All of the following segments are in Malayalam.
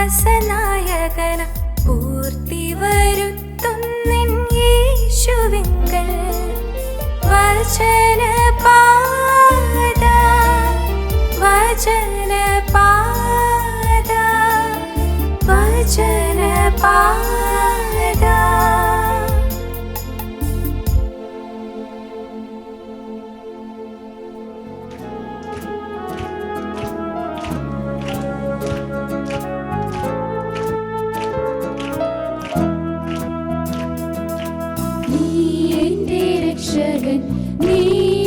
വിശ്വാസനായകന പൂർത്തി വരുത്തുന്നിൻ യേശുവിങ്കൽ വചനപാത വചനപാത വചനപാത. നീ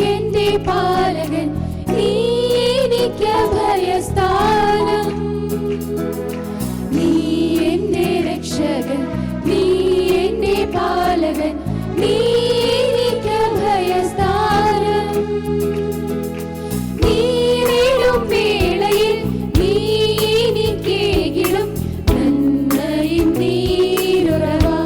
എന്റെ പാലകൻ, നീ എനിക്ക് അഭയസ്ഥാനം. നീ എന്റെ രക്ഷകൻ, നീ എന്റെ പാലകൻ, നീ എനിക്ക് അഭയസ്ഥാനം. നീരിടും വേളയിൽ നീ എനിക്കേകിടും നന്മയിൻ നീരുറവാ.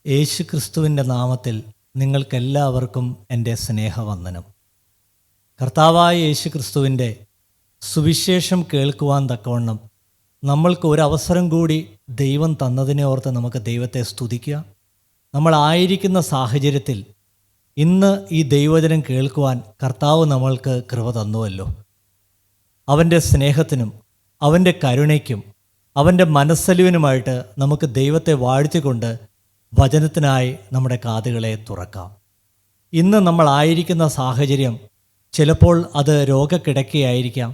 യേശുക്രിസ്തുവിൻ്റെ നാമത്തിൽ നിങ്ങൾക്കെല്ലാവർക്കും എൻ്റെ സ്നേഹവന്ദനം. കർത്താവായ യേശുക്രിസ്തുവിൻ്റെ സുവിശേഷം കേൾക്കുവാൻ തക്കവണ്ണം നമ്മൾക്ക് ഒരവസരം കൂടി ദൈവം തന്നതിനെ ഓർത്ത് നമുക്ക് ദൈവത്തെ സ്തുതിക്കുക. നമ്മളായിരിക്കുന്ന സാഹചര്യത്തിൽ ഇന്ന് ഈ ദൈവവചനം കേൾക്കുവാൻ കർത്താവ് നമ്മൾക്ക് കൃപ തന്നുവല്ലോ. അവൻ്റെ സ്നേഹത്തിനും അവൻ്റെ കരുണയ്ക്കും അവൻ്റെ മനസ്സലിവിനുമായിട്ട് നമുക്ക് ദൈവത്തെ വാഴ്ത്തിക്കൊണ്ട് വചനത്തിനായി നമ്മുടെ കാതുകളെ തുറക്കാം. ഇന്ന് നമ്മളായിരിക്കുന്ന സാഹചര്യം ചിലപ്പോൾ അത് രോഗക്കിടക്കയായിരിക്കാം,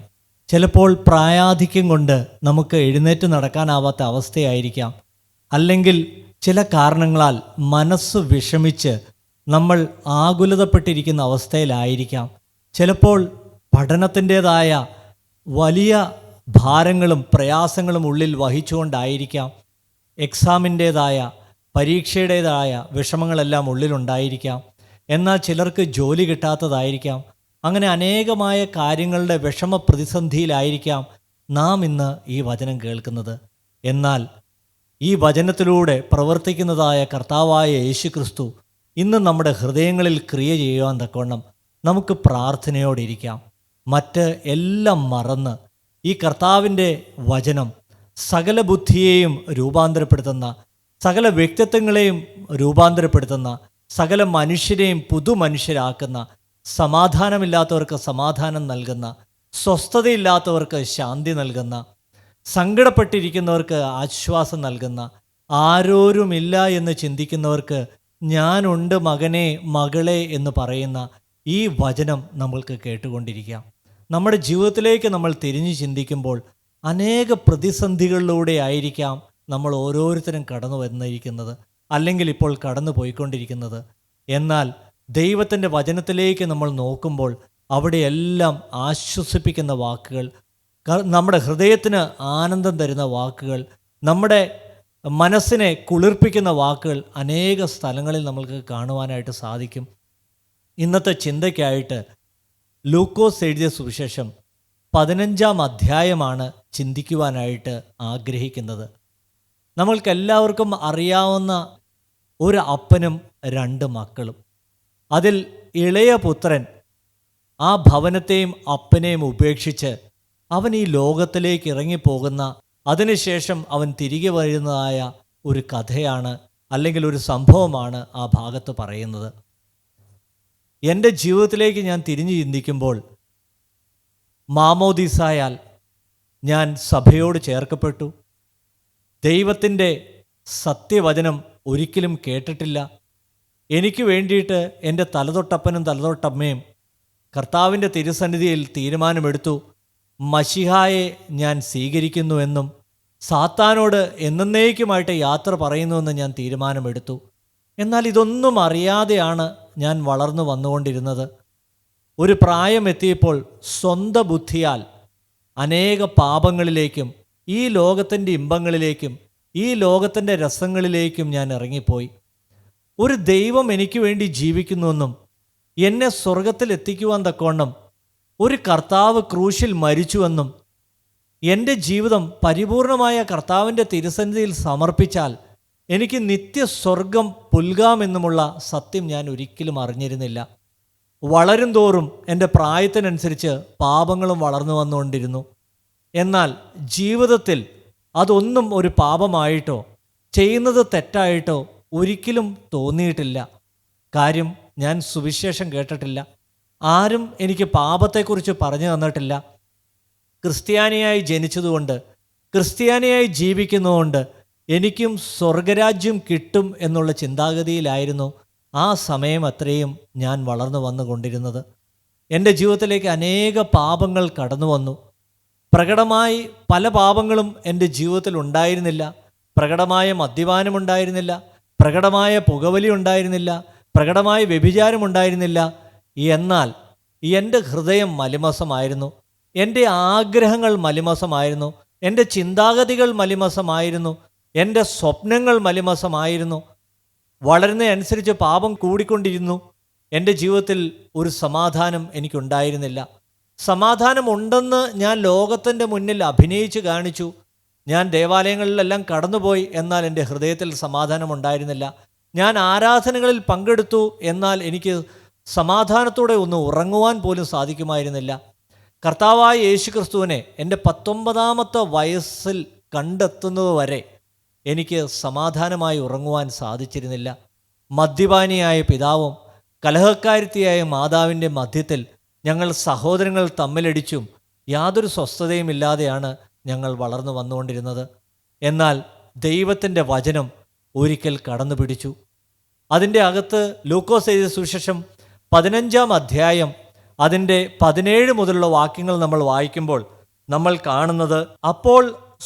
ചിലപ്പോൾ പ്രായാധിക്യം കൊണ്ട് നമുക്ക് എഴുന്നേറ്റ് നടക്കാനാവാത്ത അവസ്ഥയായിരിക്കാം, അല്ലെങ്കിൽ ചില കാരണങ്ങളാൽ മനസ്സ് വിഷമിച്ച് നമ്മൾ ആകുലതപ്പെട്ടിരിക്കുന്ന അവസ്ഥയിലായിരിക്കാം. ചിലപ്പോൾ പഠനത്തിൻ്റേതായ വലിയ ഭാരങ്ങളും പ്രയാസങ്ങളും ഉള്ളിൽ വഹിച്ചുകൊണ്ടായിരിക്കാം, എക്സാമിൻ്റേതായ പരീക്ഷയുടേതായ വിഷമങ്ങളെല്ലാം ഉള്ളിലുണ്ടായിരിക്കാം. എന്നാൽ ചിലർക്ക് ജോലി കിട്ടാത്തതായിരിക്കാം. അങ്ങനെ അനേകമായ കാര്യങ്ങളുടെ വിഷമ പ്രതിസന്ധിയിലായിരിക്കാം നാം ഇന്ന് ഈ വചനം കേൾക്കുന്നത്. എന്നാൽ ഈ വചനത്തിലൂടെ പ്രവർത്തിക്കുന്നതായ കർത്താവായ യേശുക്രിസ്തു ഇന്ന് നമ്മുടെ ഹൃദയങ്ങളിൽ ക്രിയ ചെയ്യുവാൻ തക്കവണ്ണം നമുക്ക് പ്രാർത്ഥനയോടിരിക്കാം. മറ്റ് എല്ലാം മറന്ന് ഈ കർത്താവിൻ്റെ വചനം സകല ബുദ്ധിയെയും രൂപാന്തരപ്പെടുത്തുന്ന, സകല വ്യക്തിത്വങ്ങളെയും രൂപാന്തരപ്പെടുത്തുന്ന, സകല മനുഷ്യരെയും പുതുമനുഷ്യരാക്കുന്ന, സമാധാനമില്ലാത്തവർക്ക് സമാധാനം നൽകുന്ന, സ്വസ്ഥതയില്ലാത്തവർക്ക് ശാന്തി നൽകുന്ന, സങ്കടപ്പെട്ടിരിക്കുന്നവർക്ക് ആശ്വാസം നൽകുന്ന, ആരോരുമില്ല എന്ന് ചിന്തിക്കുന്നവർക്ക് ഞാനുണ്ട് മകനെ മകളെ എന്ന് പറയുന്ന ഈ വചനം നമ്മൾക്ക് കേട്ടുകൊണ്ടിരിക്കാം. നമ്മുടെ ജീവിതത്തിലേക്ക് നമ്മൾ തിരിഞ്ഞു ചിന്തിക്കുമ്പോൾ അനേക പ്രതിസന്ധികളിലൂടെ ആയിരിക്കാം നമ്മൾ ഓരോരുത്തരും കടന്നു വന്നിരിക്കുന്നത്, അല്ലെങ്കിൽ ഇപ്പോൾ കടന്നു പോയിക്കൊണ്ടിരിക്കുന്നത്. എന്നാൽ ദൈവത്തിൻ്റെ വചനത്തിലേക്ക് നമ്മൾ നോക്കുമ്പോൾ അവിടെയെല്ലാം ആശ്വസിപ്പിക്കുന്ന വാക്കുകൾ, നമ്മുടെ ഹൃദയത്തിന് ആനന്ദം തരുന്ന വാക്കുകൾ, നമ്മുടെ മനസ്സിനെ കുളിർപ്പിക്കുന്ന വാക്കുകൾ അനേക സ്ഥലങ്ങളിൽ നമ്മൾക്ക് കാണുവാനായിട്ട് സാധിക്കും. ഇന്നത്തെ ചിന്തയ്ക്കായിട്ട് ലൂക്കോസ് എഴുതിയ സുവിശേഷം 15-ാം അധ്യായമാണ് ചിന്തിക്കുവാനായിട്ട് ആഗ്രഹിക്കുന്നത്. നമ്മൾക്കെല്ലാവർക്കും അറിയാവുന്ന ഒരു അപ്പനും 2 മക്കളും. അതിൽ ഇളയ പുത്രൻ ആ ഭവനത്തെയും അപ്പനെയും ഉപേക്ഷിച്ച് അവൻ ഈ ലോകത്തിലേക്ക് ഇറങ്ങിപ്പോകുന്ന, അതിനുശേഷം അവൻ തിരികെ വരുന്നതായ ഒരു കഥയാണ്, അല്ലെങ്കിൽ ഒരു സംഭവമാണ് ആ ഭാഗത്ത് പറയുന്നത്. എൻ്റെ ജീവിതത്തിലേക്ക് ഞാൻ തിരിഞ്ഞു ചിന്തിക്കുമ്പോൾ മാമോദീസായാൽ ഞാൻ സഭയോട് ചേർക്കപ്പെട്ടു. ദൈവത്തിൻ്റെ സത്യവചനം ഒരിക്കലും കേട്ടിട്ടില്ല. എനിക്ക് വേണ്ടിയിട്ട് എൻ്റെ തലതൊട്ടപ്പനും തലതൊട്ടമ്മയും കർത്താവിൻ്റെ തിരുസന്നിധിയിൽ തീരുമാനമെടുത്തു, മശിഹായെ ഞാൻ സ്വീകരിക്കുന്നുവെന്നും സാത്താനോട് എന്നേക്കുമായിട്ട് യാത്ര പറയുന്നുവെന്ന് ഞാൻ തീരുമാനമെടുത്തു. എന്നാൽ ഇതൊന്നും അറിയാതെയാണ് ഞാൻ വളർന്നു വന്നുകൊണ്ടിരുന്നത്. ഒരു പ്രായമെത്തിയപ്പോൾ സ്വന്തം ബുദ്ധിയാൽ അനേക പാപങ്ങളിലേക്കും ഈ ലോകത്തിൻ്റെ ഇമ്പങ്ങളിലേക്കും ഈ ലോകത്തിൻ്റെ രസങ്ങളിലേക്കും ഞാൻ ഇറങ്ങിപ്പോയി. ഒരു ദൈവം എനിക്ക് വേണ്ടി ജീവിക്കുന്നുവെന്നും എന്നെ സ്വർഗത്തിൽ എത്തിക്കുവാൻ തക്കവണ്ണം ഒരു കർത്താവ് ക്രൂശിൽ മരിച്ചുവെന്നും എൻ്റെ ജീവിതം പരിപൂർണമായ കർത്താവിൻ്റെ തിരുസന്നിധിയിൽ സമർപ്പിച്ചാൽ എനിക്ക് നിത്യസ്വർഗം പുൽകാമെന്നുമുള്ള സത്യം ഞാൻ ഒരിക്കലും അറിഞ്ഞിരുന്നില്ല. വളരും തോറും എൻ്റെ പ്രായത്തിനനുസരിച്ച് പാപങ്ങളും വളർന്നു വന്നുകൊണ്ടിരുന്നു. എന്നാൽ ജീവിതത്തിൽ അതൊന്നും ഒരു പാപമായിട്ടോ ചെയ്യുന്നത് തെറ്റായിട്ടോ ഒരിക്കലും തോന്നിയിട്ടില്ല. കാര്യം ഞാൻ സുവിശേഷം കേട്ടിട്ടില്ല. ആരും എനിക്ക് പാപത്തെക്കുറിച്ച് പറഞ്ഞു തന്നിട്ടില്ല. ക്രിസ്ത്യാനിയായി ജനിച്ചതുകൊണ്ട്, ക്രിസ്ത്യാനിയായി ജീവിക്കുന്നതുകൊണ്ട് എനിക്കും സ്വർഗരാജ്യം കിട്ടും എന്നുള്ള ചിന്താഗതിയിലായിരുന്നു ആ സമയം അത്രയും ഞാൻ വളർന്നു വന്നുകൊണ്ടിരുന്നത്. എൻ്റെ ജീവിതത്തിലേക്ക് അനേക പാപങ്ങൾ കടന്നു വന്നു. പ്രകടമായി പല പാപങ്ങളും എൻ്റെ ജീവിതത്തിൽ ഉണ്ടായിരുന്നില്ല. പ്രകടമായ മദ്യപാനമുണ്ടായിരുന്നില്ല, പ്രകടമായ പുകവലി ഉണ്ടായിരുന്നില്ല, പ്രകടമായ വ്യഭിചാരമുണ്ടായിരുന്നില്ല. എന്നാൽ എൻ്റെ ഹൃദയം മലിമസമായിരുന്നു, എൻ്റെ ആഗ്രഹങ്ങൾ മലിമസമായിരുന്നു, എൻ്റെ ചിന്താഗതികൾ മലിമസമായിരുന്നു, എൻ്റെ സ്വപ്നങ്ങൾ മലിമസമായിരുന്നു. വളരുന്നതനുസരിച്ച് പാപം കൂടിക്കൊണ്ടിരുന്നു. എൻ്റെ ജീവിതത്തിൽ ഒരു സമാധാനം എനിക്കുണ്ടായിരുന്നില്ല. സമാധാനമുണ്ടെന്ന് ഞാൻ ലോകത്തിൻ്റെ മുന്നിൽ അഭിനയിച്ച് കാണിച്ചു. ഞാൻ ദേവാലയങ്ങളിലെല്ലാം കടന്നുപോയി, എന്നാൽ എൻ്റെ ഹൃദയത്തിൽ സമാധാനമുണ്ടായിരുന്നില്ല. ഞാൻ ആരാധനകളിൽ പങ്കെടുത്തു, എന്നാൽ എനിക്ക് സമാധാനത്തോടെ ഒന്ന് ഉറങ്ങുവാൻ പോലും സാധിക്കുമായിരുന്നില്ല. കർത്താവായ യേശുക്രിസ്തുവിനെ എൻ്റെ 19-ാമത്തെ വയസ്സിൽ കണ്ടെത്തുന്നതുവരെ എനിക്ക് സമാധാനമായി ഉറങ്ങുവാൻ സാധിച്ചിരുന്നില്ല. മദ്യപാനിയായ പിതാവും കലഹക്കാരത്തിയായ മാതാവിൻ്റെ മധ്യത്തിൽ ഞങ്ങൾ സഹോദരങ്ങൾ തമ്മിലടിച്ചും യാതൊരു സ്വസ്ഥതയുമില്ലാതെയാണ് ഞങ്ങൾ വളർന്നു വന്നുകൊണ്ടിരുന്നത്. എന്നാൽ ദൈവത്തിൻ്റെ വചനം ഒരിക്കൽ കടന്നു പിടിച്ചു. അതിൻ്റെ അകത്ത് ലൂക്കോസ് എഴുതിയ സുവിശേഷം 15-ാം അധ്യായം അതിൻ്റെ 17 മുതലുള്ള വാക്യങ്ങൾ നമ്മൾ വായിക്കുമ്പോൾ നമ്മൾ കാണുന്നത്, അപ്പോൾ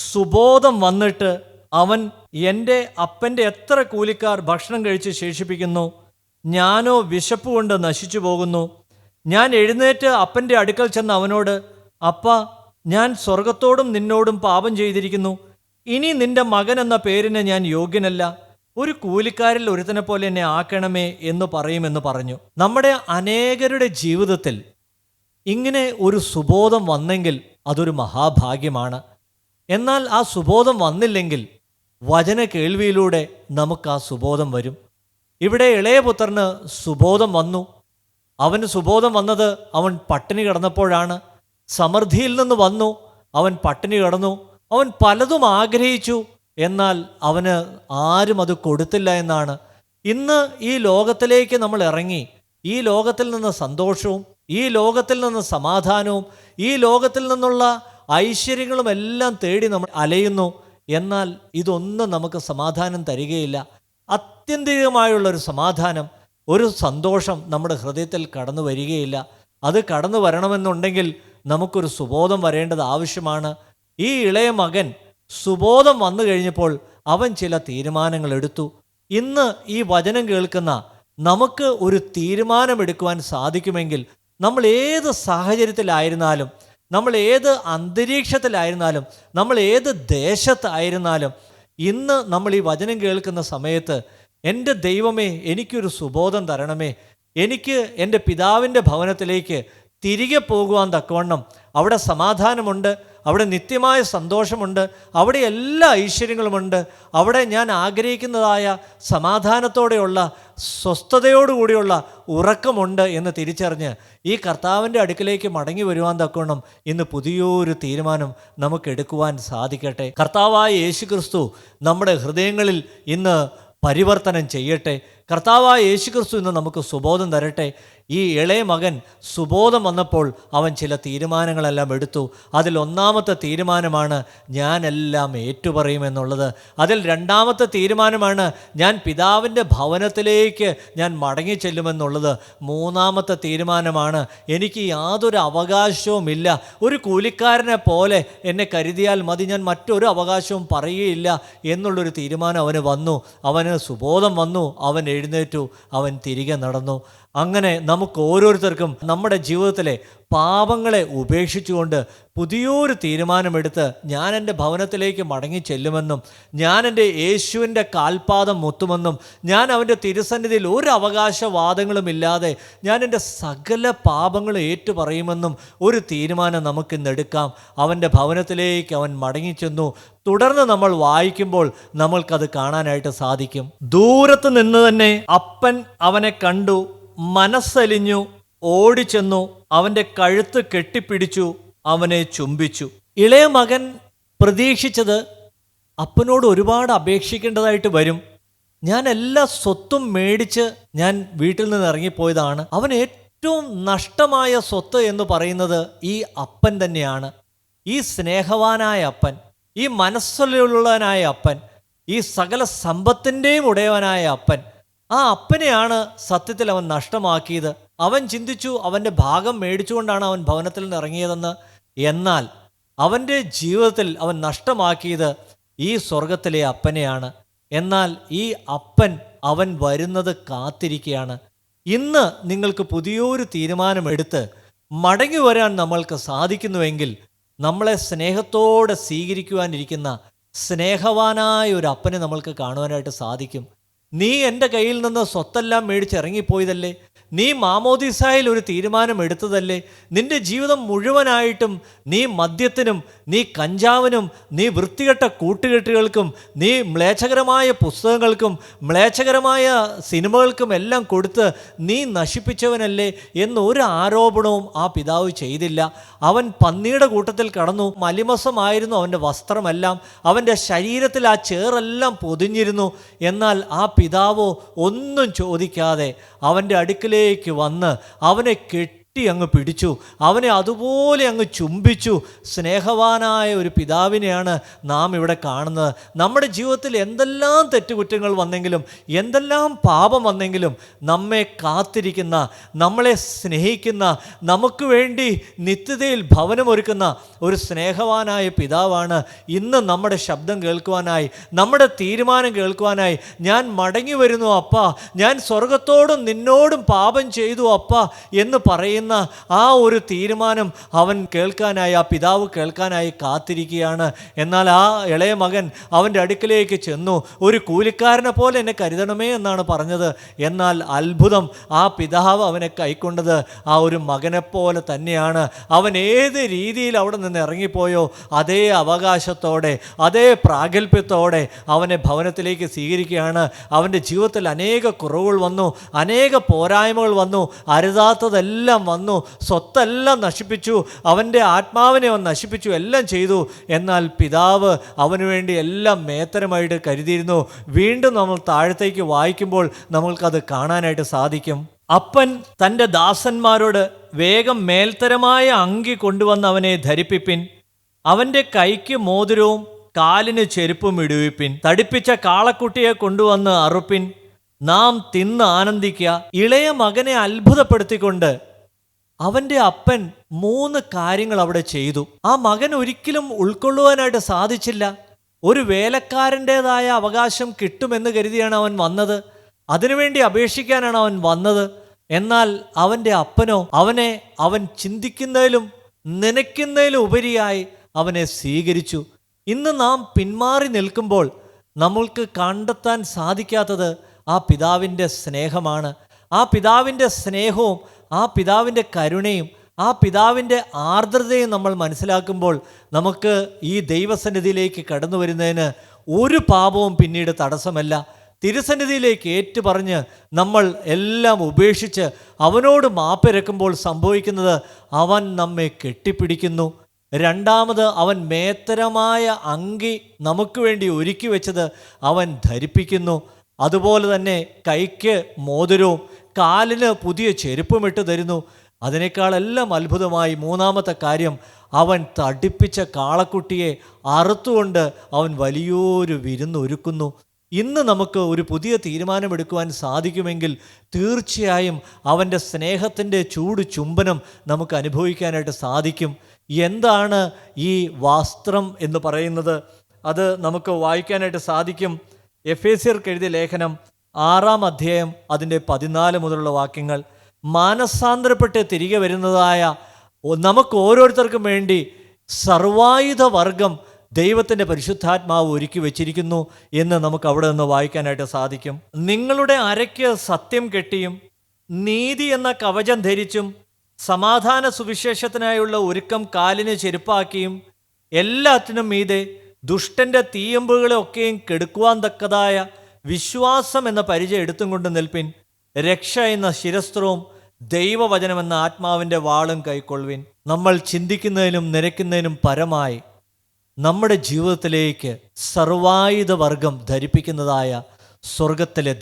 സുബോധം വന്നിട്ട് അവൻ, എൻ്റെ അപ്പൻ്റെ എത്ര കൂലിക്കാർ ഭക്ഷണം കഴിച്ച് ശേഷിപ്പിക്കുന്നു, ഞാനോ വിശപ്പ് കൊണ്ട് നശിച്ചു പോകുന്നു. ഞാൻ എഴുന്നേറ്റ് അപ്പൻ്റെ അടുക്കൽ ചെന്ന് അവനോട്, അപ്പാ, ഞാൻ സ്വർഗത്തോടും നിന്നോടും പാപം ചെയ്തിരിക്കുന്നു. ഇനി നിന്റെ മകൻ എന്ന പേരിന് ഞാൻ യോഗ്യനല്ല. ഒരു കൂലിക്കാരിൽ ഒരുത്തനെ പോലെ എന്നെ ആക്കണമേ എന്ന് പറയുമെന്ന് പറഞ്ഞു. നമ്മുടെ അനേകരുടെ ജീവിതത്തിൽ ഇങ്ങനെ ഒരു സുബോധം വന്നെങ്കിൽ അതൊരു മഹാഭാഗ്യമാണ്. എന്നാൽ ആ സുബോധം വന്നില്ലെങ്കിൽ വചന കേൾവിയിലൂടെ നമുക്ക് ആ സുബോധം വരും. ഇവിടെ ഇളയപുത്രന് സുബോധം വന്നു. അവന് സുബോധം വന്നത് അവൻ പട്ടിണി കിടന്നപ്പോഴാണ്. സമൃദ്ധിയിൽ നിന്ന് വന്നു, അവൻ പട്ടിണി കിടന്നു. അവൻ പലതും ആഗ്രഹിച്ചു, എന്നാൽ അവന് ആരും അത് കൊടുത്തില്ല എന്നാണ്. ഇന്ന് ഈ ലോകത്തിലേക്ക് നമ്മൾ ഇറങ്ങി, ഈ ലോകത്തിൽ നിന്ന് സന്തോഷവും, ഈ ലോകത്തിൽ നിന്ന് സമാധാനവും, ഈ ലോകത്തിൽ നിന്നുള്ള ഐശ്വര്യങ്ങളും എല്ലാം തേടി നമ്മൾ അലയുന്നു. എന്നാൽ ഇതൊന്നും നമുക്ക് സമാധാനം തരികയില്ല. ആത്യന്തികമായുള്ളൊരു സമാധാനം, ഒരു സന്തോഷം നമ്മുടെ ഹൃദയത്തിൽ കടന്നു വരികയില്ല. അത് കടന്നു വരണമെന്നുണ്ടെങ്കിൽ നമുക്കൊരു സുബോധം വരേണ്ടത് ആവശ്യമാണ്. ഈ ഇളയ മകൻ സുബോധം വന്നു കഴിഞ്ഞപ്പോൾ അവൻ ചില തീരുമാനങ്ങൾ എടുത്തു. ഇന്ന് ഈ വചനം കേൾക്കുന്ന നമുക്ക് ഒരു തീരുമാനമെടുക്കുവാൻ സാധിക്കുമെങ്കിൽ, നമ്മൾ ഏത് സാഹചര്യത്തിലായിരുന്നാലും, നമ്മൾ ഏത് അന്തരീക്ഷത്തിലായിരുന്നാലും, നമ്മൾ ഏത് ദേശത്തായിരുന്നാലും, ഇന്ന് നമ്മൾ ഈ വചനം കേൾക്കുന്ന സമയത്ത്, എൻ്റെ ദൈവമേ, എനിക്കൊരു സുബോധം തരണമേ, എനിക്ക് എൻ്റെ പിതാവിൻ്റെ ഭവനത്തിലേക്ക് തിരികെ പോകുവാൻ തക്കവണ്ണം അവിടെ സമാധാനമുണ്ട്, അവിടെ നിത്യമായ സന്തോഷമുണ്ട്, അവിടെ എല്ലാ ഐശ്വര്യങ്ങളുമുണ്ട്, അവിടെ ഞാൻ ആഗ്രഹിക്കുന്നതായ സമാധാനത്തോടെയുള്ള സ്വസ്ഥതയോടുകൂടിയുള്ള ഉറക്കമുണ്ട് എന്ന് തിരിച്ചറിഞ്ഞ് ഈ കർത്താവിൻ്റെ അടുക്കിലേക്ക് മടങ്ങി വരുവാൻ തക്കവണ്ണം ഇന്ന് പുതിയൊരു തീരുമാനം നമുക്ക് എടുക്കുവാൻ സാധിക്കട്ടെ. കർത്താവായ യേശുക്രിസ്തു നമ്മുടെ ഹൃദയങ്ങളിൽ ഇന്ന് പരിവർത്തനം ചെയ്യട്ടെ. കർത്താവായ യേശുക്രിസ്തു ഇന്ന് നമുക്ക് സുബോധം തരട്ടെ. ഈ ഇളയ മകൻ സുബോധം വന്നപ്പോൾ അവൻ ചില തീരുമാനങ്ങളെല്ലാം എടുത്തു. അതിൽ ഒന്നാമത്തെ തീരുമാനമാണ് ഞാനെല്ലാം ഏറ്റുപറയുമെന്നുള്ളത്. അതിൽ രണ്ടാമത്തെ തീരുമാനമാണ് ഞാൻ പിതാവിൻ്റെ ഭവനത്തിലേക്ക് ഞാൻ മടങ്ങി ചെല്ലുമെന്നുള്ളത്. മൂന്നാമത്തെ തീരുമാനമാണ് എനിക്ക് യാതൊരു അവകാശവുമില്ല, ഒരു കൂലിക്കാരനെ പോലെ എന്നെ കരുതിയാൽ മതി, ഞാൻ മറ്റൊരു അവകാശവും പറയുകയില്ല എന്നുള്ളൊരു തീരുമാനം അവന് വന്നു. അവന് സുബോധം വന്നു, അവൻ എഴുന്നേറ്റു, അവൻ തിരികെ നടന്നു. അങ്ങനെ നമുക്ക് ഓരോരുത്തർക്കും നമ്മുടെ ജീവിതത്തിലെ പാപങ്ങളെ ഉപേക്ഷിച്ചുകൊണ്ട് പുതിയൊരു തീരുമാനമെടുത്ത് ഞാൻ എൻ്റെ ഭവനത്തിലേക്ക് മടങ്ങി ചെല്ലുമെന്നും, ഞാൻ എൻ്റെ യേശുവിൻ്റെ കാൽപാദം മുത്തുമെന്നും, ഞാൻ അവൻ്റെ തിരുസന്നിധിയിൽ ഒരു അവകാശവാദങ്ങളുമില്ലാതെ ഞാൻ എൻ്റെ സകല പാപങ്ങളും ഏറ്റുപറയുമെന്നും ഒരു തീരുമാനം നമുക്കിന്നെടുക്കാം. അവൻ്റെ ഭവനത്തിലേക്ക് അവൻ മടങ്ങിച്ചെന്നു. തുടർന്ന് നമ്മൾ വായിക്കുമ്പോൾ നമ്മൾക്കത് കാണാനായിട്ട് സാധിക്കും. ദൂരത്ത് നിന്ന് തന്നെ അപ്പൻ അവനെ കണ്ടു, മനസ്സലിഞ്ഞു, ഓടിച്ചെന്നു, അവൻ്റെ കഴുത്ത് കെട്ടിപ്പിടിച്ചു, അവനെ ചുംബിച്ചു. ഇളയ മകൻ പ്രതീക്ഷിച്ചത് അപ്പനോട് ഒരുപാട് അപേക്ഷിക്കേണ്ടതായിട്ട് വരും. ഞാൻ എല്ലാ സ്വത്തും മേടിച്ച് ഞാൻ വീട്ടിൽ നിന്ന് ഇറങ്ങിപ്പോയതാണ്. അവൻ ഏറ്റവും നഷ്ടമായ സ്വത്ത് എന്ന് പറയുന്നത് ഈ അപ്പൻ തന്നെയാണ്. ഈ സ്നേഹവാനായ അപ്പൻ, ഈ മനസ്സുള്ളവനായ അപ്പൻ, ഈ സകല സമ്പത്തിൻ്റെയും ഉടയവനായ അപ്പൻ, ആ അപ്പനെയാണ് സത്യത്തിൽ അവൻ നഷ്ടമാക്കിയത്. അവൻ ചിന്തിച്ചു അവൻ്റെ ഭാഗം മേടിച്ചുകൊണ്ടാണ് അവൻ ഭവനത്തിൽ നിന്ന് ഇറങ്ങിയതെന്ന്. എന്നാൽ അവൻ്റെ ജീവിതത്തിൽ അവൻ നഷ്ടമാക്കിയത് ഈ സ്വർഗത്തിലെ അപ്പനെയാണ്. എന്നാൽ ഈ അപ്പൻ അവൻ വരുന്നത് കാത്തിരിക്കുകയാണ്. ഇന്ന് നിങ്ങൾക്ക് പുതിയൊരു തീരുമാനമെടുത്ത് മടങ്ങി വരാൻ നമ്മൾക്ക് സാധിക്കുന്നുവെങ്കിൽ നമ്മളെ സ്നേഹത്തോടെ സ്വീകരിക്കുവാനിരിക്കുന്ന സ്നേഹവാനായ ഒരു അപ്പനെ നമ്മൾക്ക് കാണുവാനായിട്ട് സാധിക്കും. നീ എൻ്റെ കയ്യിൽ നിന്ന് സ്വത്തെല്ലാം മേടിച്ചിറങ്ങിപ്പോയതല്ലേ? നീ മാമോദീസായിൽ ഒരു തീരുമാനം എടുത്തതല്ലേ? നിൻ്റെ ജീവിതം മുഴുവനായിട്ടും നീ മദ്യത്തിനും, നീ കഞ്ചാവിനും, നീ വൃത്തികെട്ട കൂട്ടുകെട്ടുകൾക്കും, നീ മ്ലേച്ഛകരമായ പുസ്തകങ്ങൾക്കും മ്ലേച്ഛകരമായ സിനിമകൾക്കും എല്ലാം കൊടുത്ത് നീ നശിപ്പിച്ചവനല്ലേ എന്നൊരു ആരോപണവും ആ പിതാവ് ചെയ്തില്ല. അവൻ പന്നിയുടെ കൂട്ടത്തിൽ കടന്നു. മലിമസമായിരുന്നു അവൻ്റെ വസ്ത്രമെല്ലാം, അവൻ്റെ ശരീരത്തിൽ ആ ചേറെല്ലാം പൊതിഞ്ഞിരുന്നു. എന്നാൽ ആ പിതാവോ ഒന്നും ചോദിക്കാതെ അവൻ്റെ അടുക്കിലേക്ക് വന്ന് അവനെ അങ്ങ് പിടിച്ചു, അവനെ അതുപോലെ അങ്ങ് ചുംബിച്ചു. സ്നേഹവാനായ ഒരു പിതാവിനെയാണ് നാം ഇവിടെ കാണുന്നത്. നമ്മുടെ ജീവിതത്തിൽ എന്തെല്ലാം തെറ്റുകുറ്റങ്ങൾ വന്നെങ്കിലും, എന്തെല്ലാം പാപം വന്നെങ്കിലും, നമ്മെ കാത്തിരിക്കുന്ന, നമ്മളെ സ്നേഹിക്കുന്ന, നമുക്ക് വേണ്ടി നിത്യതയിൽ ഭവനമൊരുക്കുന്ന ഒരു സ്നേഹവാനായ പിതാവാണ് ഇന്ന് നമ്മുടെ ശബ്ദം കേൾക്കുവാനായി, നമ്മുടെ തീരുമാനം കേൾക്കുവാനായി, ഞാൻ മടങ്ങി വരുന്നു അപ്പ, ഞാൻ സ്വർഗത്തോടും നിന്നോടും പാപം ചെയ്തു അപ്പ എന്ന് പറയുന്ന പറയുന്ന ആ ഒരു തീരുമാനം അവൻ കേൾക്കാനായി, ആ പിതാവ് കേൾക്കാനായി കാത്തിരിക്കുകയാണ്. എന്നാൽ ആ ഇളയ മകൻ അവൻ്റെ അടുക്കിലേക്ക് ചെന്നു. ഒരു കൂലിക്കാരനെ പോലെ എന്നെ കരുതണമേ എന്നാണ് പറഞ്ഞത്. എന്നാൽ അത്ഭുതം, ആ പിതാവ് അവനെ കൈക്കൊണ്ടത് ആ ഒരു മകനെപ്പോലെ തന്നെയാണ്. അവൻ ഏത് രീതിയിൽ അവിടെ നിന്ന് ഇറങ്ങിപ്പോയോ അതേ അവകാശത്തോടെ, അതേ പ്രാഗൽഭ്യത്തോടെ അവനെ ഭവനത്തിലേക്ക് സ്വീകരിക്കുകയാണ്. അവൻ്റെ ജീവിതത്തിൽ അനേക കുറവുകൾ വന്നു, അനേക പോരായ്മകൾ വന്നു, അരുതാത്തതെല്ലാം വന്നു, സ്വത്തെല്ലാം നശിപ്പിച്ചു, അവൻ്റെ ആത്മാവിനെ അവൻ നശിപ്പിച്ചു, എല്ലാം ചെയ്തു. എന്നാൽ പിതാവ് അവന് വേണ്ടി എല്ലാം മേത്തരമായിട്ട് കരുതിയിരുന്നു. വീണ്ടും നമ്മൾ താഴത്തേക്ക് വായിക്കുമ്പോൾ നമ്മൾക്കത് കാണാനായിട്ട് സാധിക്കും. അപ്പൻ തൻ്റെ ദാസന്മാരോട്, വേഗം മേൽത്തരമായ അങ്കി കൊണ്ടുവന്ന് അവനെ ധരിപ്പിപ്പിൻ, അവൻ്റെ കൈക്ക് മോതിരവും കാലിന് ചെരുപ്പും ഇടുവിപ്പിൻ, തടിപ്പിച്ച കാളക്കുട്ടിയെ കൊണ്ടുവന്ന് അറുപ്പിൻ, നാം തിന്ന് ആനന്ദിക്കുക. ഇളയ മകനെ അത്ഭുതപ്പെടുത്തിക്കൊണ്ട് അവൻ്റെ അപ്പൻ 3 കാര്യങ്ങൾ അവിടെ ചെയ്തു. ആ മകൻ ഒരിക്കലും ഉൾക്കൊള്ളുവാനായിട്ട് സാധിച്ചില്ല. ഒരു വേലക്കാരൻ്റെതായ അവകാശം കിട്ടുമെന്ന് കരുതിയാണ് അവൻ വന്നത്, അതിനുവേണ്ടി അപേക്ഷിക്കാനാണ് അവൻ വന്നത്. എന്നാൽ അവൻ്റെ അപ്പനോ അവൻ ചിന്തിക്കുന്നതിലും നനയ്ക്കുന്നതിലും ഉപരിയായി അവനെ സ്വീകരിച്ചു. ഇന്ന് നാം പിന്മാറി നിൽക്കുമ്പോൾ നമ്മൾക്ക് കണ്ടെത്താൻ സാധിക്കാത്തത് ആ പിതാവിൻ്റെ സ്നേഹമാണ്. ആ പിതാവിൻ്റെ സ്നേഹവും ആ പിതാവിൻ്റെ കരുണയും ആ പിതാവിൻ്റെ ആർദ്രതയും നമ്മൾ മനസ്സിലാക്കുമ്പോൾ നമുക്ക് ഈ ദൈവസന്നിധിയിലേക്ക് കടന്നു വരുന്നതിന് ഒരു പാപവും പിന്നീട് തടസ്സമല്ല. തിരുസന്നിധിയിലേക്ക് ഏറ്റുപറഞ്ഞ് നമ്മൾ എല്ലാം ഉപേക്ഷിച്ച് അവനോട് മാപ്പിരക്കുമ്പോൾ സംഭവിക്കുന്നത്, അവൻ നമ്മെ കെട്ടിപ്പിടിക്കുന്നു. രണ്ടാമത്, അവൻ മേത്തരമായ അങ്കി നമുക്ക് വേണ്ടി ഒരുക്കി വെച്ചത് അവൻ ധരിപ്പിക്കുന്നു. അതുപോലെ തന്നെ കൈക്ക് മോതിരവും കാലിന് പുതിയ ചെരുപ്പും ഇട്ട് തരുന്നു. അതിനേക്കാളെല്ലാം അത്ഭുതമായി മൂന്നാമത്തെ കാര്യം, അവൻ തടിപ്പിച്ച കാളക്കുട്ടിയെ അറുത്തുകൊണ്ട് അവൻ വലിയൊരു വിരുന്നൊരുക്കുന്നു. ഇന്ന് നമുക്ക് ഒരു പുതിയ തീരുമാനമെടുക്കുവാൻ സാധിക്കുമെങ്കിൽ തീർച്ചയായും അവൻ്റെ സ്നേഹത്തിൻ്റെ ചുംബനം നമുക്ക് അനുഭവിക്കാനായിട്ട് സാധിക്കും. എന്താണ് ഈ വസ്ത്രം എന്ന് പറയുന്നത്? അത് നമുക്ക് വായിക്കാനായിട്ട് സാധിക്കും. എഫേസ്യർക്ക് എഴുതിയ ലേഖനം 6-ാം അധ്യായം അതിൻ്റെ 14 മുതലുള്ള വാക്യങ്ങൾ. മാനസാന്തരപ്പെട്ട് തിരികെ വരുന്നതായ നമുക്ക് ഓരോരുത്തർക്കും വേണ്ടി സർവായുധ വർഗം ദൈവത്തിൻ്റെ പരിശുദ്ധാത്മാവ് ഒരുക്കി വെച്ചിരിക്കുന്നു എന്ന് നമുക്ക് അവിടെ നിന്ന് വായിക്കാനായിട്ട് സാധിക്കും. നിങ്ങളുടെ അരയ്ക്ക് സത്യം കെട്ടിയും നീതി എന്ന കവചം ധരിച്ചും സമാധാന സുവിശേഷത്തിനായുള്ള ഒരുക്കം കാലിന് ചെരുപ്പാക്കിയും എല്ലാത്തിനും മീതെ ദുഷ്ടൻ്റെ തീയമ്പുകളെ ഒക്കെയും കെടുക്കുവാൻ തക്കതായ വിശ്വാസം എന്ന പരിചയം എടുത്തും കൊണ്ട് നിൽപ്പിൻ. രക്ഷ എന്ന ശിരസ്ത്രവും ദൈവവചനമെന്ന ആത്മാവിൻ്റെ വാളും കൈക്കൊള്ളുവിൻ. നമ്മൾ ചിന്തിക്കുന്നതിനും നിരക്കുന്നതിനും പരമായി നമ്മുടെ ജീവിതത്തിലേക്ക് സർവായുധ വർഗം ധരിപ്പിക്കുന്നതായ സ്വർഗത്തിലെ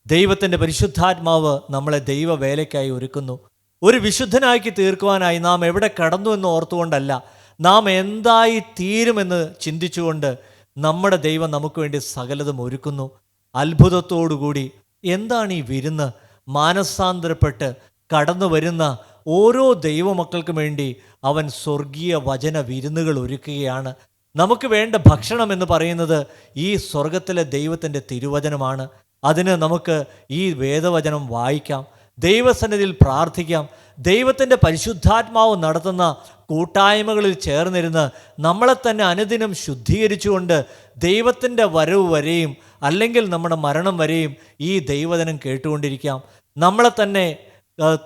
ദൈവത്തിൻ്റെ പരിശുദ്ധാത്മാവ് നമ്മളെ ദൈവവേലയ്ക്കായി ഒരുക്കുന്നു. ഒരു വിശുദ്ധനാക്കി തീർക്കുവാനായി നാം എവിടെ കടന്നു എന്ന് ഓർത്തുകൊണ്ടല്ല, നാം എന്തായി തീരുമെന്ന് ചിന്തിച്ചുകൊണ്ട് നമ്മുടെ ദൈവം നമുക്ക് വേണ്ടി സകലതും ഒരുക്കുന്നു. അത്ഭുതത്തോടുകൂടി എന്താണ് ഈ വിരുന്ന്? മാനസാന്തരപ്പെട്ട് കടന്നു വരുന്ന ഓരോ ദൈവമക്കൾക്കും വേണ്ടി അവൻ സ്വർഗീയ വചന വിരുന്നുകൾ ഒരുക്കുകയാണ്. നമുക്ക് വേണ്ട ഭക്ഷണം എന്ന് പറയുന്നത് ഈ സ്വർഗത്തിലെ ദൈവത്തിൻ്റെ തിരുവചനമാണ്. അതിന് നമുക്ക് ഈ വേദവചനം വായിക്കാം, ദൈവസന്നിധിയിൽ പ്രാർത്ഥിക്കാം. ദൈവത്തിൻ്റെ പരിശുദ്ധാത്മാവ് നടത്തുന്ന കൂട്ടായ്മകളിൽ ചേർന്നിരുന്ന് നമ്മളെ തന്നെ അനുദിനം ശുദ്ധീകരിച്ചുകൊണ്ട് ദൈവത്തിൻ്റെ വരവ് വരെയും അല്ലെങ്കിൽ നമ്മുടെ മരണം വരെയും ഈ ദൈവവചനം കേട്ടുകൊണ്ടിരിക്കാം. നമ്മളെ തന്നെ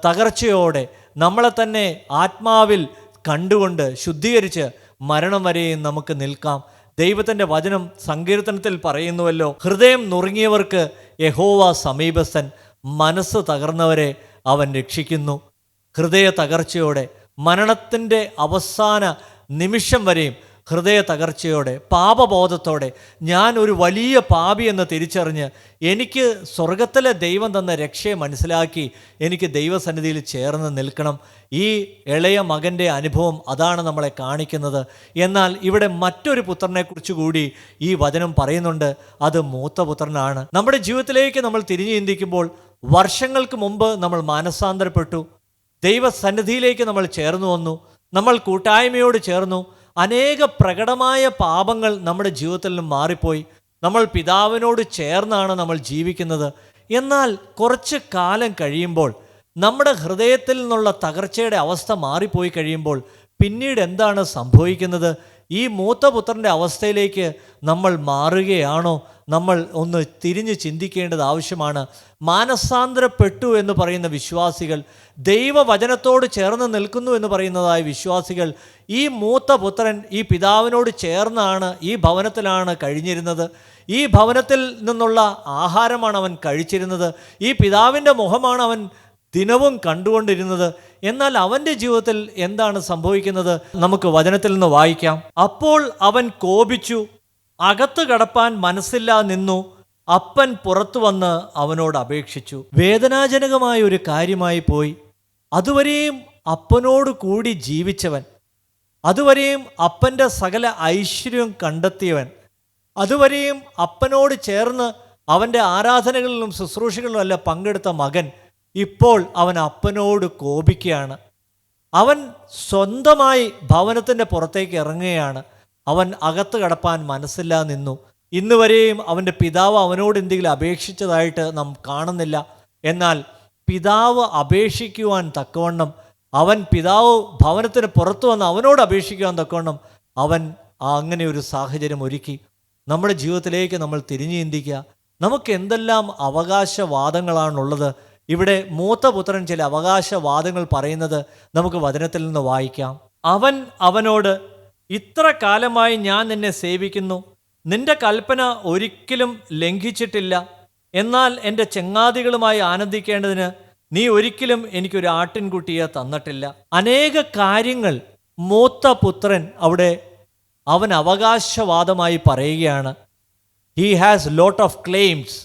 തകർച്ചയോടെ നമ്മളെ തന്നെ ആത്മാവിൽ കണ്ടുകൊണ്ട് ശുദ്ധീകരിച്ച് മരണം വരെയും നമുക്ക് നിൽക്കാം. ദൈവത്തിൻ്റെ വചനം സങ്കീർത്തനത്തിൽ പറയുന്നുവല്ലോ, ഹൃദയം നുറുങ്ങിയവർക്ക് യഹോവ സമീപസ്ഥൻ, മനസ്സ് തകർന്നവരെ അവൻ രക്ഷിക്കുന്നു. ഹൃദയ തകർച്ചയോടെ മരണത്തിൻ്റെ അവസാന നിമിഷം വരെയും ഹൃദയ തകർച്ചയോടെ പാപബോധത്തോടെ ഞാൻ ഒരു വലിയ പാപി എന്ന് തിരിച്ചറിഞ്ഞ് എനിക്ക് സ്വർഗത്തിലെ ദൈവം തന്ന രക്ഷയെ മനസ്സിലാക്കി എനിക്ക് ദൈവസന്നിധിയിൽ ചേർന്ന് നിൽക്കണം. ഈ ഇളയ മകൻ്റെ അനുഭവം അതാണ് നമ്മളെ കാണിക്കുന്നത്. എന്നാൽ ഇവിടെ മറ്റൊരു പുത്രനെക്കുറിച്ച് കൂടി ഈ വചനം പറയുന്നുണ്ട്. അത് മൂത്ത പുത്രനാണ്. നമ്മുടെ ജീവിതത്തിലേക്ക് നമ്മൾ തിരിഞ്ഞു ചിന്തിക്കുമ്പോൾ വർഷങ്ങൾക്ക് മുമ്പ് നമ്മൾ മാനസാന്തരപ്പെട്ടു, ദൈവസന്നിധിയിലേക്ക് നമ്മൾ ചേർന്നു വന്നു, നമ്മൾ കൂട്ടായ്മയോട് ചേർന്നു. അനേക പ്രകടമായ പാപങ്ങൾ നമ്മുടെ ജീവിതത്തിൽ നിന്നും മാറിപ്പോയി. നമ്മൾ പിതാവിനോട് ചേർന്നാണ് നമ്മൾ ജീവിക്കുന്നത്. എന്നാൽ കുറച്ച് കാലം കഴിയുമ്പോൾ നമ്മുടെ ഹൃദയത്തിൽ നിന്നുള്ള തകർച്ചയുടെ അവസ്ഥ മാറിപ്പോയി കഴിയുമ്പോൾ പിന്നീട് എന്താണ് സംഭവിക്കുന്നത്? ഈ മൂത്ത പുത്രൻ്റെ അവസ്ഥയിലേക്ക് നമ്മൾ മാറുകയാണോ? നമ്മൾ ഒന്ന് തിരിഞ്ഞ് ചിന്തിക്കേണ്ടത് ആവശ്യമാണ്. മാനസാന്തരപ്പെട്ടു എന്ന് പറയുന്ന വിശ്വാസികൾ, ദൈവവചനത്തോട് ചേർന്ന് നിൽക്കുന്നു എന്ന് പറയുന്നതായ വിശ്വാസികൾ, ഈ മൂത്ത പുത്രൻ ഈ പിതാവിനോട് ചേർന്നാണ് ഈ ഭവനത്തിലാണ് കഴിഞ്ഞിരുന്നത്. ഈ ഭവനത്തിൽ നിന്നുള്ള ആഹാരമാണ് അവൻ കഴിച്ചിരുന്നത്. ഈ പിതാവിൻ്റെ മുഖമാണ് അവൻ ദിനവും കണ്ടുകൊണ്ടിരുന്നത്. എന്നാൽ അവൻ്റെ ജീവിതത്തിൽ എന്താണ് സംഭവിക്കുന്നത്? നമുക്ക് വചനത്തിൽ നിന്ന് വായിക്കാം. അപ്പോൾ അവൻ കോപിച്ചു, അകത്ത് കടപ്പാൻ മനസ്സില്ലാതെ നിന്നു. അപ്പൻ പുറത്തു വന്ന് അവനോട് അപേക്ഷിച്ചു. വേദനാജനകമായ ഒരു കാര്യമായി പോയി. അതുവരെയും അപ്പനോട് കൂടി ജീവിച്ചവൻ, അതുവരെയും അപ്പൻ്റെ സകല ഐശ്വര്യവും കണ്ടെത്തിയവൻ, അതുവരെയും അപ്പനോട് ചേർന്ന് അവൻ്റെ ആരാധനകളിലും ശുശ്രൂഷകളിലും അല്ല പങ്കെടുത്ത മകൻ, ഇപ്പോൾ അവൻ അപ്പനോട് കോപിക്കുകയാണ്. അവൻ സ്വന്തമായി ഭവനത്തിൻ്റെ പുറത്തേക്ക് ഇറങ്ങുകയാണ്. അവൻ അകത്ത് കടപ്പാൻ മനസ്സില്ലാതെ നിന്നു. ഇന്ന് വരെയും അവൻ്റെ പിതാവ് അവനോട് എന്തെങ്കിലും അപേക്ഷിച്ചതായിട്ട് നാം കാണുന്നില്ല. എന്നാൽ പിതാവ് അപേക്ഷിക്കുവാൻ തക്കവണ്ണം, അവൻ പിതാവ് ഭവനത്തിന് പുറത്തു വന്ന് അവനോട് അപേക്ഷിക്കുവാൻ തക്കവണ്ണം അവൻ അങ്ങനെ ഒരു സാഹചര്യം ഒരുക്കി. നമ്മുടെ ജീവിതത്തിലേക്ക് നമ്മൾ തിരിഞ്ഞു ചിന്തിക്കുക. നമുക്ക് എന്തെല്ലാം അവകാശവാദങ്ങളാണുള്ളത്? ഇവിടെ മൂത്ത പുത്രൻ ചില അവകാശവാദങ്ങൾ പറയുന്നത് നമുക്ക് വചനത്തിൽ നിന്ന് വായിക്കാം. അവൻ അവനോട്, ഇത്ര കാലമായി ഞാൻ നിന്നെ സേവിക്കുന്നു, നിന്റെ കൽപ്പന ഒരിക്കലും ലംഘിച്ചിട്ടില്ല. എന്നാൽ എൻ്റെ ചങ്ങാതികളുമായി ആനന്ദിക്കേണ്ടതിന് നീ ഒരിക്കലും എനിക്കൊരു ആട്ടിൻകുട്ടിയെ തന്നിട്ടില്ല. അനേക കാര്യങ്ങൾ മൂത്ത പുത്രൻ അവിടെ അവൻ അവകാശവാദമായി പറയുകയാണ്. He has lot of claims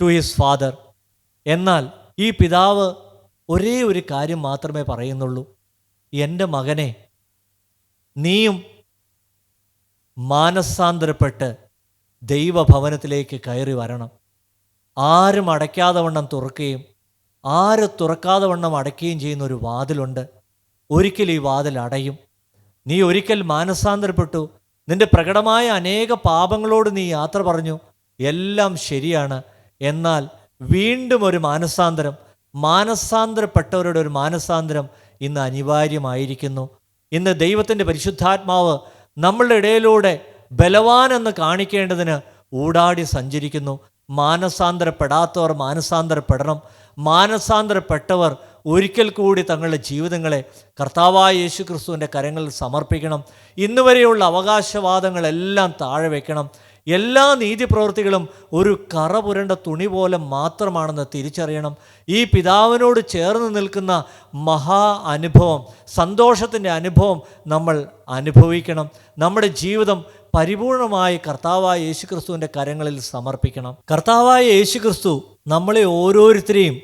to his father. എന്നാൽ ഈ പിതാവ് ഒരേ ഒരു കാര്യം മാത്രമേ പറയുന്നുള്ളൂ. എൻ്റെ മകനെ, നീയും മാനസാന്തരപ്പെട്ട് ദൈവഭവനത്തിലേക്ക് കയറി വരണം. ആരും അടയ്ക്കാതെ വണ്ണം തുറക്കുകയും ആരും തുറക്കാതെ വണ്ണം അടയ്ക്കുകയും ചെയ്യുന്ന ഒരു വാതിലുണ്ട്. ഒരിക്കൽ ഈ വാതിൽ അടയും. നീ ഒരിക്കൽ മാനസാന്തരപ്പെട്ടു, നിന്റെ പ്രകടമായ അനേക പാപങ്ങളോട് നീ യാത്ര പറഞ്ഞു, എല്ലാം ശരിയാണ്. എന്നാൽ വീണ്ടും ഒരു മാനസാന്തരപ്പെട്ടവരുടെ ഒരു മാനസാന്തരം ഇന്ന് അനിവാര്യമായിരിക്കുന്നു. ഇന്ന് ദൈവത്തിൻ്റെ പരിശുദ്ധാത്മാവ് നമ്മളുടെ ഇടയിലൂടെ ബലവാൻ എന്ന് കാണിക്കേണ്ടതിന് ഊടാടി സഞ്ചരിക്കുന്നു. മാനസാന്തരപ്പെടാത്തവർ മാനസാന്തരപ്പെടണം. മാനസാന്തരപ്പെട്ടവർ ഒരിക്കൽ കൂടി തങ്ങളുടെ ജീവിതങ്ങളെ കർത്താവായ യേശു ക്രിസ്തുവിൻ്റെ കരങ്ങളിൽ സമർപ്പിക്കണം. ഇന്ന് വരെയുള്ള അവകാശവാദങ്ങളെല്ലാം താഴെ വയ്ക്കണം. എല്ലാ നീതിപ്രവൃത്തികളും ഒരു കറ പുരണ്ട തുണി പോലെ മാത്രമാണെന്ന് തിരിച്ചറിയണം. ഈ പിതാവിനോട് ചേർന്ന് നിൽക്കുന്ന മഹാ അനുഭവം, സന്തോഷത്തിൻ്റെ അനുഭവം നമ്മൾ അനുഭവിക്കണം. നമ്മുടെ ജീവിതം പരിപൂർണമായി കർത്താവായ യേശുക്രിസ്തുവിൻ്റെ കരങ്ങളിൽ സമർപ്പിക്കണം. കർത്താവായ യേശുക്രിസ്തു നമ്മളെ ഓരോരുത്തരെയും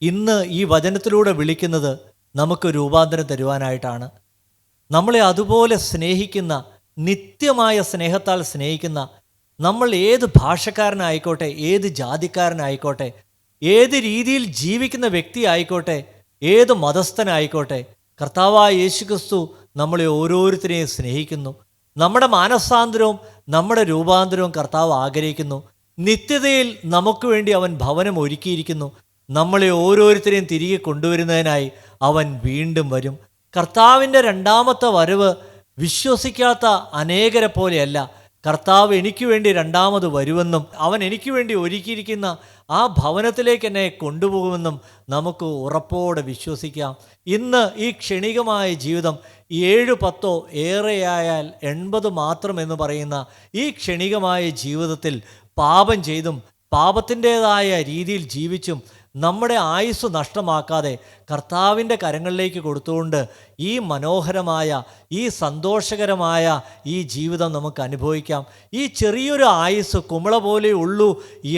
ഇന്ന് ഈ വചനത്തിലൂടെ വിളിക്കുന്നത് നമുക്ക് രൂപാന്തരം തരുവാനായിട്ടാണ്. നമ്മളെ അതുപോലെ സ്നേഹിക്കുന്ന, നിത്യമായ സ്നേഹത്താൽ സ്നേഹിക്കുന്ന, നമ്മൾ ഏത് ഭാഷക്കാരനായിക്കോട്ടെ, ഏത് ജാതിക്കാരനായിക്കോട്ടെ, ഏത് രീതിയിൽ ജീവിക്കുന്ന വ്യക്തി ആയിക്കോട്ടെ, ഏത് മതസ്ഥനായിക്കോട്ടെ, കർത്താവായ യേശുക്രിസ്തു നമ്മളെ ഓരോരുത്തരെയും സ്നേഹിക്കുന്നു. നമ്മുടെ മാനസാന്തരവും നമ്മുടെ രൂപാന്തരവും കർത്താവ് ആഗ്രഹിക്കുന്നു. നിത്യതയിൽ നമുക്ക് വേണ്ടി അവൻ ഭവനം ഒരുക്കിയിരിക്കുന്നു. നമ്മളെ ഓരോരുത്തരെയും തിരികെ കൊണ്ടുവരുന്നതിനായി അവൻ വീണ്ടും വരും. കർത്താവിൻ്റെ രണ്ടാമത്തെ വരവ് വിശ്വസിക്കാത്ത അനേകരെ പോലെയല്ല. കർത്താവ് എനിക്ക് വേണ്ടി രണ്ടാമത് വരുമെന്നും അവൻ എനിക്ക് വേണ്ടി ഒരുക്കിയിരിക്കുന്ന ആ ഭവനത്തിലേക്ക് എന്നെ കൊണ്ടുപോകുമെന്നും നമുക്ക് ഉറപ്പോടെ വിശ്വസിക്കാം. ഇന്ന് ഈ ക്ഷണികമായ ജീവിതം 7-10 ഏറെയായാൽ 80 മാത്രം എന്ന് പറയുന്ന ഈ ക്ഷണികമായ ജീവിതത്തിൽ പാപം ചെയ്തും പാപത്തിൻ്റേതായ രീതിയിൽ ജീവിച്ചും നമ്മുടെ ആയുസ് നഷ്ടമാക്കാതെ കർത്താവിൻ്റെ കരങ്ങളിലേക്ക് കൊടുത്തുകൊണ്ട് ഈ മനോഹരമായ, ഈ സന്തോഷകരമായ ഈ ജീവിതം നമുക്ക് അനുഭവിക്കാം. ഈ ചെറിയൊരു ആയുസ് കുമിള പോലെ ഉള്ളൂ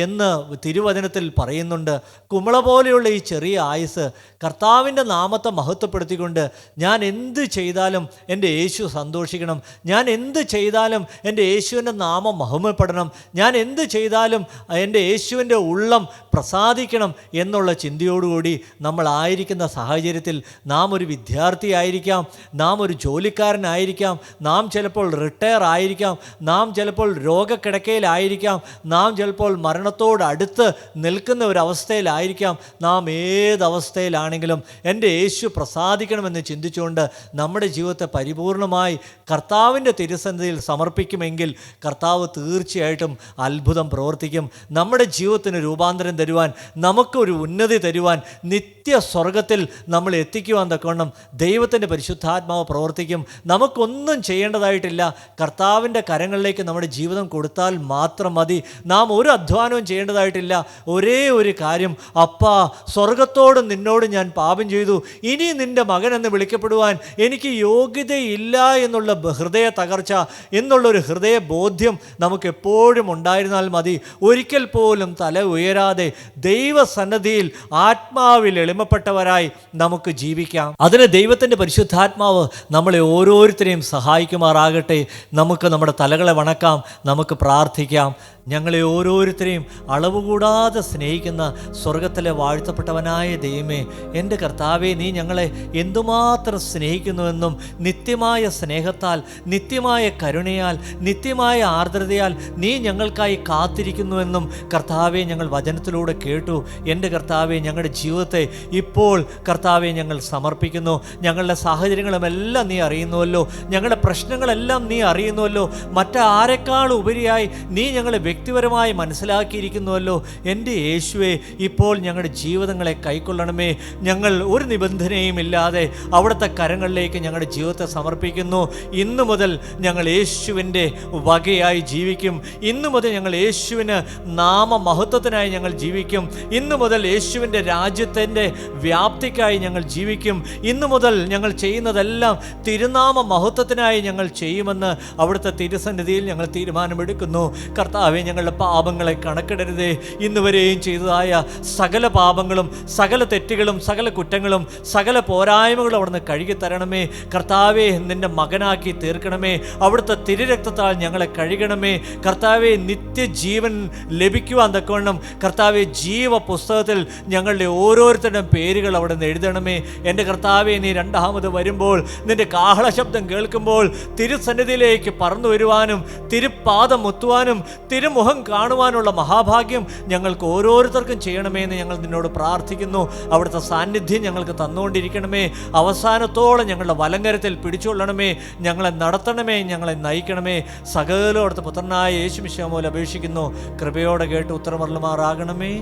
എന്ന് തിരുവചനത്തിൽ പറയുന്നുണ്ട്. കുമിള പോലെയുള്ള ഈ ചെറിയ ആയുസ് കർത്താവിൻ്റെ നാമത്തെ മഹത്വപ്പെടുത്തിക്കൊണ്ട് ഞാൻ എന്ത് ചെയ്താലും എൻ്റെ യേശു സന്തോഷിക്കണം, ഞാൻ എന്ത് ചെയ്താലും എൻ്റെ യേശുവിൻ്റെ നാമം മഹിമപ്പെടണം, ഞാൻ എന്ത് ചെയ്താലും എൻ്റെ യേശുവിൻ്റെ ഉള്ളം പ്രസാദിക്കണം എന്നുള്ള ചിന്തയോടുകൂടി നമ്മളായിരിക്കുന്ന സാഹചര്യത്തിൽ നാം ഒരു വിദ്യാർത്ഥിയായി തൊഴിലാളിയായിരിക്കാം, നാം ഒരു ജോലിക്കാരനായിരിക്കാം, നാം ചിലപ്പോൾ റിട്ടയർ ആയിരിക്കാം, നാം ചിലപ്പോൾ രോഗക്കിടക്കയിലായിരിക്കാം, നാം ചിലപ്പോൾ മരണത്തോടടുത്ത് നിൽക്കുന്ന ഒരവസ്ഥയിലായിരിക്കാം. നാം ഏതവസ്ഥയിലാണെങ്കിലും എൻ്റെ യേശു പ്രസാദിക്കണമെന്ന് ചിന്തിച്ചുകൊണ്ട് നമ്മുടെ ജീവിതത്തെ പരിപൂർണമായി കർത്താവിൻ്റെ തിരുസന്നിധിയിൽ സമർപ്പിക്കുമെങ്കിൽ കർത്താവ് തീർച്ചയായിട്ടും അത്ഭുതം പ്രവർത്തിക്കും. നമ്മുടെ ജീവിതത്തിന് രൂപാന്തരം തരുവാൻ, നമുക്കൊരു ഉന്നതി തരുവാൻ, നിത്യ സ്വർഗത്തിൽ നമ്മൾ എത്തിക്കുവാൻ തക്കവണ്ണം ദൈവത്തിൻ്റെ പരിശുദ്ധാത്മാവ് പ്രവർത്തിക്കും. നമുക്കൊന്നും ചെയ്യേണ്ടതായിട്ടില്ല. കർത്താവിൻ്റെ കരങ്ങളിലേക്ക് നമ്മുടെ ജീവിതം കൊടുത്താൽ മാത്രം മതി. നാം ഒരു അധ്വാനവും ചെയ്യേണ്ടതായിട്ടില്ല. ഒരേ ഒരു കാര്യം, അപ്പാ, സ്വർഗത്തോടും നിന്നോടും ഞാൻ പാപം ചെയ്തു, ഇനി നിൻ്റെ മകനെന്ന് വിളിക്കപ്പെടുവാൻ എനിക്ക് യോഗ്യതയില്ല എന്നുള്ള ഹൃദയ തകർച്ച, എന്നുള്ളൊരു ഹൃദയ ബോധ്യം നമുക്ക് എപ്പോഴും ഉണ്ടായിരുന്നാൽ മതി. ഒരിക്കൽ പോലും തല ഉയരാതെ ദൈവസന്നിധിയിൽ ആത്മാവിൽ എളിമപ്പെട്ടവരായി നമുക്ക് ജീവിക്കാം. അതിന് ദൈവത്തിൻ്റെ പരിശുദ്ധാത്മാവ് നമ്മളെ ഓരോരുത്തരെയും സഹായിക്കുമാറാകട്ടെ. നമുക്ക് നമ്മുടെ തലകളെ വണക്കാം, നമുക്ക് പ്രാർത്ഥിക്കാം. ഞങ്ങളെ ഓരോരുത്തരെയും അളവുകൂടാതെ സ്നേഹിക്കുന്ന സ്വർഗത്തിലെ വാഴ്ത്തപ്പെട്ടവനായ ദൈവമേ, എൻ്റെ കർത്താവേ, നീ ഞങ്ങളെ എന്തുമാത്രം സ്നേഹിക്കുന്നുവെന്നും നിത്യമായ സ്നേഹത്താൽ, നിത്യമായ കരുണയാൽ, നിത്യമായ ആർദ്രതയാൽ നീ ഞങ്ങൾക്കായി കാത്തിരിക്കുന്നുവെന്നും കർത്താവെ ഞങ്ങൾ വചനത്തിലൂടെ കേട്ടു. എൻ്റെ കർത്താവെ, ഞങ്ങളുടെ ജീവിതത്തെ ഇപ്പോൾ കർത്താവെ ഞങ്ങൾ സമർപ്പിക്കുന്നു. ഞങ്ങളുടെ സാഹചര്യങ്ങളുമെല്ലാം നീ അറിയുന്നുവല്ലോ, ഞങ്ങളുടെ പ്രശ്നങ്ങളെല്ലാം നീ അറിയുന്നുവല്ലോ, മറ്റാരെക്കാൾ ഉപരിയായി നീ ഞങ്ങളെ വ്യക്തിപരമായി മനസ്സിലാക്കിയിരിക്കുന്നുവല്ലോ. എൻ്റെ യേശുവേ, ഇപ്പോൾ ഞങ്ങളുടെ ജീവിതങ്ങളെ കൈക്കൊള്ളണമേ. ഞങ്ങൾ ഒരു നിബന്ധനയും ഇല്ലാതെ അവിടുത്തെ കരങ്ങളിലേക്ക് ഞങ്ങളുടെ ജീവിതത്തെ സമർപ്പിക്കുന്നു. ഇന്നു മുതൽ ഞങ്ങൾ യേശുവിൻ്റെ വകയായി ജീവിക്കും. ഇന്നു മുതൽ ഞങ്ങൾ യേശുവിന് നാമമഹത്വത്തിനായി ഞങ്ങൾ ജീവിക്കും. ഇന്നു മുതൽ യേശുവിൻ്റെ രാജ്യത്തിൻ്റെ വ്യാപ്തിക്കായി ഞങ്ങൾ ജീവിക്കും. ഇന്നു മുതൽ ഞങ്ങൾ ചെയ്യുന്നതെല്ലാം തിരുനാമ മഹത്വത്തിനായി ഞങ്ങൾ ചെയ്യുമെന്ന് അവിടുത്തെ തിരുസന്നിധിയിൽ ഞങ്ങൾ തീരുമാനമെടുക്കുന്നു. കർത്താവെ, ഞങ്ങളുടെ പാപങ്ങളെ കണക്കിടരുതേ. ഇന്നുവരെയും ചെയ്തതായ സകല പാപങ്ങളും, സകല തെറ്റുകളും, സകല കുറ്റങ്ങളും, സകല പോരായ്മകളും അവിടുന്ന് കഴുകിത്തരണമേ. കർത്താവെ, നിൻ്റെ മകനാക്കി തീർക്കണമേ. അവിടുത്തെ തിരുരക്തത്താൽ ഞങ്ങളെ കഴുകണമേ. കർത്താവെ, നിത്യജീവൻ ലഭിക്കുവാൻ തക്കവണ്ണം കർത്താവെ, ജീവ പുസ്തകത്തിൽ ഞങ്ങളുടെ ഓരോരുത്തരുടെയും പേരുകൾ അവിടെ നിന്ന് എഴുതണമേ. എൻ്റെ കർത്താവെ, നീ രണ്ടാമത് വരുമ്പോൾ, നിൻ്റെ കാഹള ശബ്ദം കേൾക്കുമ്പോൾ തിരുസന്നിധിയിലേക്ക് പറന്നു വരുവാനും തിരുപ്പാദം മുത്തുവാനും തിരുമുഖം കാണുവാനുള്ള മഹാഭാഗ്യം ഞങ്ങൾക്ക് ഓരോരുത്തർക്കും ചെയ്യണമേ എന്ന് ഞങ്ങൾ നിന്നോട് പ്രാർത്ഥിക്കുന്നു. അവിടുത്തെ സാന്നിധ്യം ഞങ്ങൾക്ക് തന്നുകൊണ്ടിരിക്കണമേ. അവസാനത്തോളം ഞങ്ങളുടെ വലങ്കരത്തിൽ പിടിച്ചുകൊള്ളണമേ. ഞങ്ങളെ നടത്തണമേ, ഞങ്ങളെ നയിക്കണമേ. സകലം അവിടുത്തെ പുത്രനായ യേശു മിശിഹാ മൂലം അപേക്ഷിക്കുന്നു. കൃപയോടെ കേട്ട് ഉത്തരമരുളുമാറാകണമേ.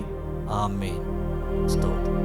ആമേൻ. സ്തോത്രം.